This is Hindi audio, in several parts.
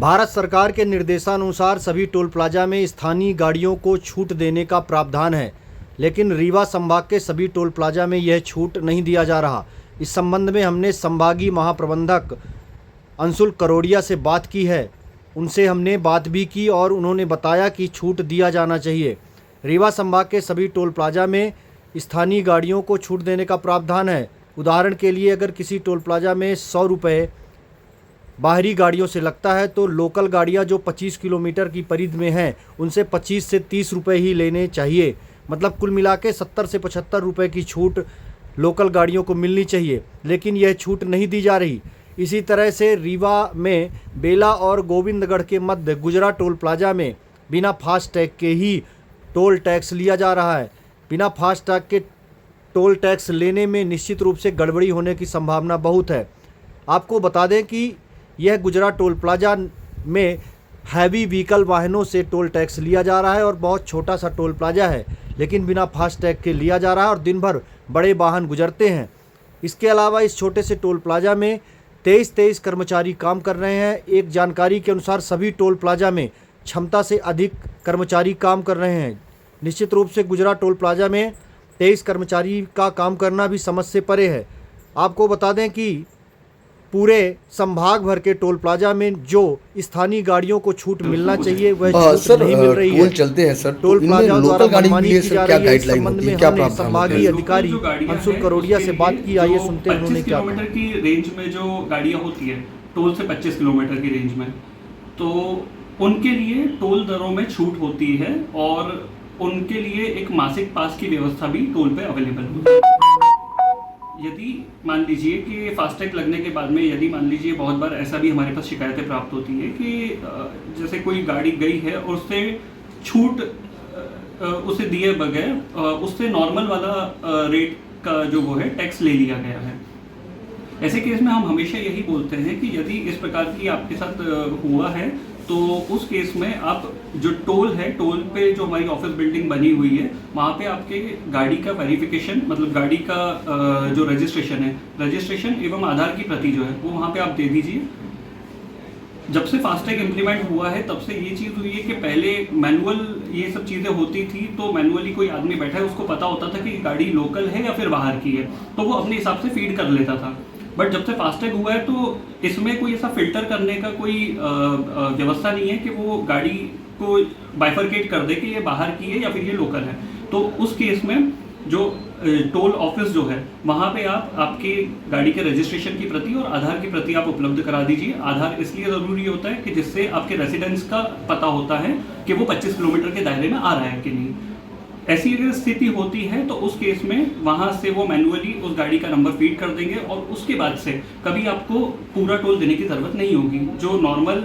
भारत सरकार के निर्देशानुसार सभी टोल प्लाजा में स्थानीय गाड़ियों को छूट देने का प्रावधान है, लेकिन रीवा संभाग के सभी टोल प्लाजा में यह छूट नहीं दिया जा रहा। इस संबंध में हमने संभागीय महाप्रबंधक अंशुल करोड़िया से बात की है। उनसे हमने बात भी की और उन्होंने बताया कि छूट दिया जाना चाहिए। रीवा संभाग के सभी टोल प्लाजा में स्थानीय गाड़ियों को छूट देने का प्रावधान है। उदाहरण के लिए अगर किसी टोल प्लाजा में 100 रुपये बाहरी गाड़ियों से लगता है तो लोकल गाड़ियां जो 25 किलोमीटर की परिधि में हैं उनसे 25 से 30 रुपये ही लेने चाहिए। मतलब कुल मिला के 70 से 75 रुपये की छूट लोकल गाड़ियों को मिलनी चाहिए, लेकिन यह छूट नहीं दी जा रही। इसी तरह से रीवा में बेला और गोविंदगढ़ के मध्य गुजरा टोल प्लाजा में बिना फास्टैग के ही टोल टैक्स लिया जा रहा है। बिना फास्टैग के टोल टैक्स लेने में निश्चित रूप से गड़बड़ी होने की संभावना बहुत है। आपको बता दें कि यह गुजरा टोल प्लाजा में हैवी व्हीकल वाहनों से टोल टैक्स लिया जा रहा है और बहुत छोटा सा टोल प्लाजा है, लेकिन बिना फास्टैग के लिया जा रहा है और दिन भर बड़े वाहन गुजरते हैं। इसके अलावा इस छोटे से टोल प्लाजा में 23 कर्मचारी काम कर रहे हैं। एक जानकारी के अनुसार सभी टोल प्लाजा में क्षमता से अधिक कर्मचारी काम कर रहे हैं। निश्चित रूप से गुजरा टोल प्लाजा में 23 कर्मचारी का काम करना भी समझ से परे है। आपको बता दें कि पूरे संभाग भर के टोल प्लाजा में जो स्थानीय गाड़ियों को छूट मिलना चाहिए वह छूट नहीं मिल रही है। चलते हैं सर, टोल प्लाजा द्वारा मनमानी की जा रही है। इस गाइडलाइन संबंध होती में है, क्या हमने प्रावधान संभागीय अधिकारी अंशुल करोड़िया से बात की। आइए सुनते हैं उन्होंने क्या कहा। 25 किलोमीटर की रेंज में जो गाड़ियां होती है टोल से 25 किलोमीटर की रेंज में, तो उनके लिए टोल दरों में छूट होती है और उनके लिए एक मासिक पास की व्यवस्था भी टोल पे अवेलेबल होती है। यदि मान लीजिए कि फास्टैग लगने के बाद में यदि मान लीजिए बहुत बार ऐसा भी हमारे पास शिकायतें प्राप्त होती है कि जैसे कोई गाड़ी गई है और उससे छूट उसे दिए बगैर उससे नॉर्मल वाला रेट का जो वो है टैक्स ले लिया गया है। ऐसे केस में हम हमेशा यही बोलते हैं कि यदि इस प्रकार की आपके साथ हुआ है तो उस केस में आप जो टोल है, टोल पे जो हमारी ऑफिस बिल्डिंग बनी हुई है वहाँ पे आपके गाड़ी का वेरिफिकेशन, मतलब गाड़ी का जो रजिस्ट्रेशन है, रजिस्ट्रेशन एवं आधार की प्रति जो है वो वहाँ पे आप दे दीजिए। जब से फास्टैग इम्प्लीमेंट हुआ है तब से ये चीज़ हुई है कि पहले मैनुअल ये सब चीज़ें होती थी तो मैनुअली कोई आदमी बैठा है उसको पता होता था कि गाड़ी लोकल है या फिर बाहर की है, तो वो अपने हिसाब से फीड कर लेता था। बट जब से फास्टैग हुआ है तो इसमें कोई ऐसा फिल्टर करने का कोई व्यवस्था नहीं है कि वो गाड़ी को बाइफरकेट कर दे कि ये बाहर की है या फिर ये लोकल है। तो उस केस में जो टोल ऑफिस जो है वहाँ पे आप आपके गाड़ी के रजिस्ट्रेशन की प्रति और आधार की प्रति आप उपलब्ध करा दीजिए। आधार इसलिए ज़रूरी होता है कि जिससे आपके रेसिडेंस का पता होता है कि वो 25 किलोमीटर के दायरे में आ रहा है कि नहीं। ऐसी अगर स्थिति होती है तो उस केस में वहाँ से वो मैनुअली उस गाड़ी का नंबर फीड कर देंगे और उसके बाद से कभी आपको पूरा टोल देने की ज़रूरत नहीं होगी। जो नॉर्मल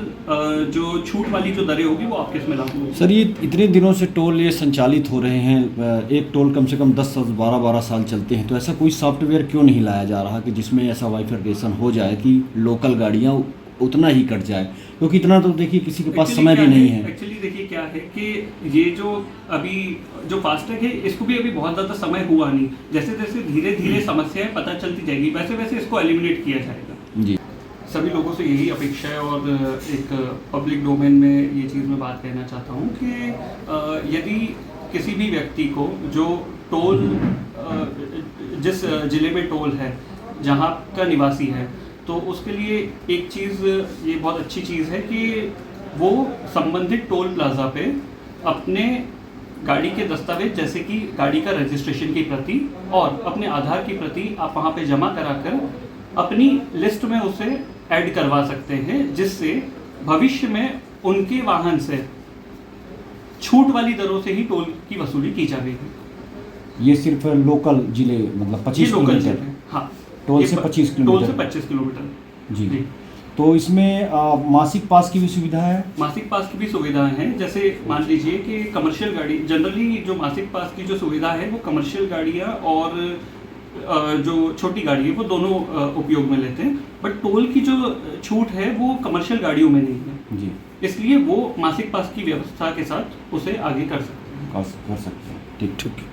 जो छूट वाली जो दरें होगी वो आपके इसमें लागू होगी। सर, ये इतने दिनों से टोल ये संचालित हो रहे हैं, एक टोल कम से कम 10-12 साल चलते हैं, तो ऐसा कोई सॉफ्टवेयर क्यों नहीं लाया जा रहा कि जिसमें ऐसा बाइफरकेशन हो जाए कि लोकल गाड़ियाँ उतना ही कट जाए, क्योंकि इतना तो देखिए किसी के पास समय भी नहीं है। एक्चुअली देखिए क्या है कि ये जो अभी जो फास्टैग है इसको भी अभी बहुत ज़्यादा समय हुआ नहीं। जैसे जैसे धीरे धीरे समस्याएं पता चलती जाएगी वैसे वैसे इसको एलिमिनेट किया जाएगा। जी, सभी लोगों से यही अपेक्षा है और एक पब्लिक डोमेन में ये चीज़ मैं बात कहना चाहता हूँ कि यदि किसी भी व्यक्ति को जो टोल जिस ज़िले में टोल है जहाँ का निवासी है तो उसके लिए एक चीज़ ये बहुत अच्छी चीज़ है कि वो संबंधित टोल प्लाजा पे अपने गाड़ी के दस्तावेज जैसे कि गाड़ी का रजिस्ट्रेशन की प्रति और अपने आधार की प्रति आप वहाँ पे जमा कराकर अपनी लिस्ट में उसे ऐड करवा सकते हैं, जिससे भविष्य में उनके वाहन से छूट वाली दरों से ही टोल की वसूली की जाएगी। ये सिर्फ लोकल जिले मतलब 25 किलोमीटर, हाँ, टोल से 25 किलोमीटर, टोल से 25 किलोमीटर जी। तो इसमें मासिक पास की भी सुविधा है? मासिक पास की भी सुविधाएं हैं। जैसे मान लीजिए कि कमर्शियल गाड़ी, जनरली जो मासिक पास की जो सुविधा है वो कमर्शियल गाड़ियाँ और जो छोटी गाड़ी है वो दोनों उपयोग में लेते हैं, बट टोल की जो छूट है वो कमर्शियल गाड़ियों में नहीं है जी, इसलिए वो मासिक पास की व्यवस्था के साथ उसे आगे कर सकते हैं। कर सकते हैं। ठीक ठीक।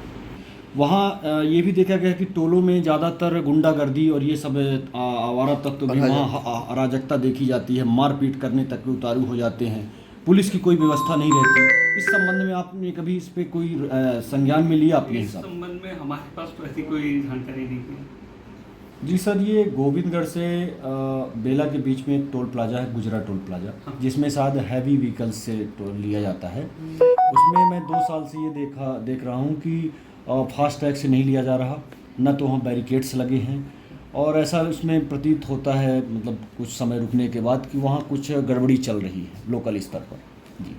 वहाँ ये भी देखा गया कि टोलों में ज़्यादातर गुंडागर्दी और ये सब आवारा तत्व भी वहाँ अराजकता देखी जाती है, मारपीट करने तक के उतारू हो जाते हैं, पुलिस की कोई व्यवस्था नहीं रहती। इस संबंध में आपने कभी इस पे कोई संज्ञान में लिया अपने इस हिसाब? संबंध में हमारे पास तो ऐसी कोई जानकारी नहीं है। जी सर, ये गोविंदगढ़ से बेला के बीच में एक टोल प्लाजा है, गुजरा टोल प्लाजा, जिसमें शायद हैवी व्हीकल्स से टोल लिया जाता है। उसमें मैं 2 साल से ये देख रहा हूँ कि फास्ट टैग से नहीं लिया जा रहा, न तो वहाँ बैरिकेड्स लगे हैं, और ऐसा उसमें प्रतीत होता है मतलब कुछ समय रुकने के बाद कि वहाँ कुछ गड़बड़ी चल रही है लोकल स्तर पर। जी,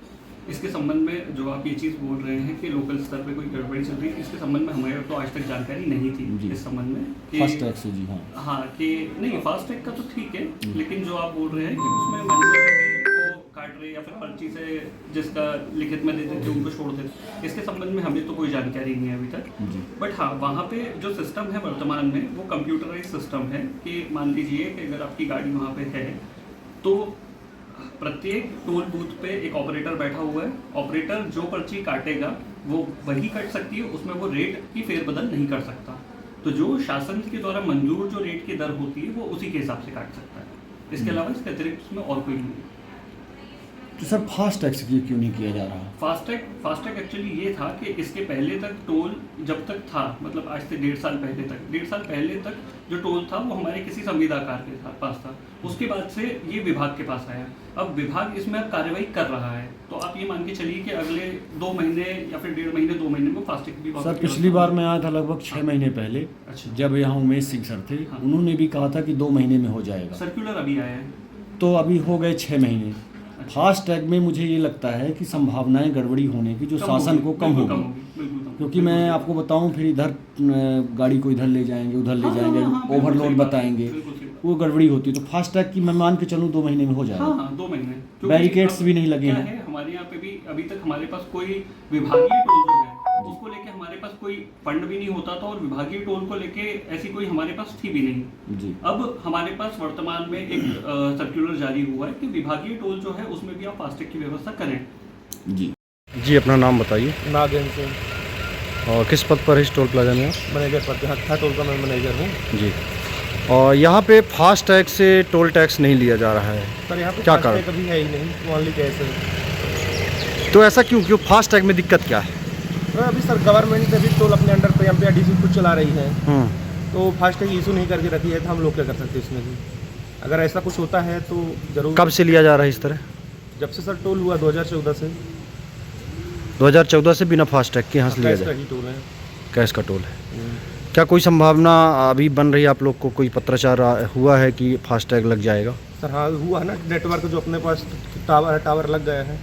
इसके संबंध में जो आप ये चीज़ बोल रहे हैं कि लोकल स्तर पे कोई गड़बड़ी चल रही है, इसके संबंध में हमारे तो आज तक जानकारी नहीं थी इस संबंध में कि फास्ट टैग से। जी हाँ कि नहीं, फास्ट टैग का तो ठीक है, लेकिन जो आप बोल रहे हैं कि उसमें मैनुअली वो काट रहे या फिर पर्ची से जिसका लिखित में दे देते उनको छोड़ देते, इसके संबंध में हमें तो कोई जानकारी नहीं है अभी तक। बट हाँ, वहाँ पे जो सिस्टम है वर्तमान में वो कंप्यूटराइज सिस्टम है कि मान लीजिए कि अगर आपकी गाड़ी वहाँ पे है तो प्रत्येक टोल बूथ पे एक ऑपरेटर बैठा हुआ है। ऑपरेटर जो पर्ची काटेगा वो वही कट सकती है, उसमें वो रेट की फेरबदल नहीं कर सकता। तो जो शासन के द्वारा मंजूर जो रेट की दर होती है वो उसी के हिसाब से काट सकता है। इसके अलावा इसके अतिरिक्त उसमें और कोई नहीं है। तो सर फास्ट टैग से क्यों नहीं किया जा रहा? फास्टैग एक्चुअली ये था कि इसके पहले तक टोल जब तक था, मतलब आज से 1.5 साल पहले तक जो टोल था वो हमारे किसी संविदाकार के पास था। उसके बाद से ये विभाग के पास आया। अब विभाग इसमें अब कार्रवाई कर रहा है, तो आप ये मान के चलिए कि अगले 2 महीने या फिर 1.5 महीने 2 महीने में फास्टैग भी। सर पिछली बार मैं आया था लगभग 6 महीने पहले। अच्छा। जब यहाँ उमेश सिंह सर थे, उन्होंने भी कहा था कि 2 महीने में हो जाएगा। सर्कुलर अभी आया है तो अभी हो गए 6 महीने। फास्ट टैग में मुझे ये लगता है कि संभावनाएं गड़बड़ी होने की जो शासन को कम होगी, क्योंकि मैं आपको बताऊं फिर इधर गाड़ी को इधर ले जाएंगे, उधर ले जाएंगे, ओवरलोड बताएंगे, वो गड़बड़ी होती है। तो फास्ट टैग की मैं मान के चलूँ 2 महीने में हो जाएगा। हाँ, 2 महीने। बैरिकेड्स भी नहीं लगे हैं हमारे यहाँ पे भी अभी तक हमारे पास कोई विभागीय टोल जो है उसको लेके हमारे पास कोई फंड भी नहीं होता था, और विभागीय टोल को लेके ऐसी कोई हमारे पास थी भी नहीं जी। अब हमारे पास वर्तमान में एक सर्कुलर जारी हुआ है कि विभागीय टोल जो है उसमें भी आप फास्टैग की व्यवस्था करें। जी, अपना नाम बताइए। नागेंद्र सिंह। और किस पद पर है इस टोल प्लाजा में आप? मैनेजर पद पे, हत्था टोल का मैं मैनेजर हूँ। जी। और यहाँ पे फास्ट टैग से टोल टैक्स नहीं लिया जा रहा है, सर यहाँ पे क्या फास्ट कारण? टैग कभी है ही नहीं, ओनली कैश है। तो ऐसा क्यों फास्ट टैग में दिक्कत क्या है? तो अभी सर गवर्नमेंट अभी टोल अपने अंडर पे MPRDC खुद चला रही है, तो फास्ट टैग इशू नहीं करके रखी है, तो हम लोग क्या कर सकते हैं इसमें भी? अगर ऐसा कुछ होता है तो जरूर। कब से लिया जा रहा है इस तरह? जब से सर टोल हुआ 2014 से। 2014 से बिना फास्ट टैग के यहाँ से लिया कैश का जाए? ही टोल है। कैश का टोल है। क्या कोई संभावना अभी बन रही है आप लोग को, कोई पत्राचार हुआ है कि फास्ट टैग लग जाएगा? सर हाँ हुआ है ना, नेटवर्क जो अपने पास टावर लग गया है।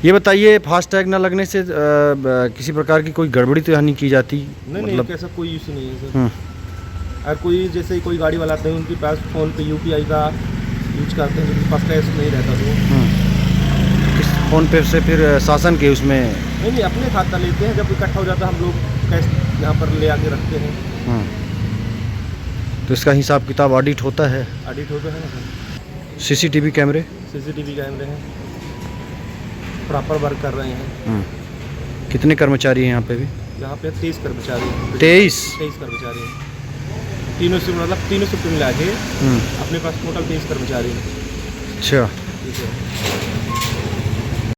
ये बताइए, फास्ट टैग न लगने से किसी प्रकार की कोई गड़बड़ी तो यहाँ नहीं की जाती? नहीं मतलब नहीं, ऐसा कोई इशू नहीं है सर। अगर कोई जैसे कोई गाड़ी वाला आते हैं उनके पास फ़ोन पे UPI का यूज करते हैं, जिनके पास कैश नहीं रहता तो इस फ़ोन पे से फिर शासन के उसमें नहीं अपने खाता लेते हैं। जब इकट्ठा हो जाता है हम लोग कैश यहाँ पर ले आके रखते हैं। तो इसका हिसाब किताब ऑडिट होता है? ऑडिट होता है ना सर। CCTV कैमरे? CCTV कैमरे हैं, प्रॉपर वर्क कर रहे हैं। कितने कर्मचारी हैं यहाँ पे भी? यहाँ पे 23 कर्मचारी हैं। 23 कर्मचारी हैं, तीनों से मतलब तीनों से मिला के अपने पास टोटल 23 कर्मचारी हैं। अच्छा। ठीक है।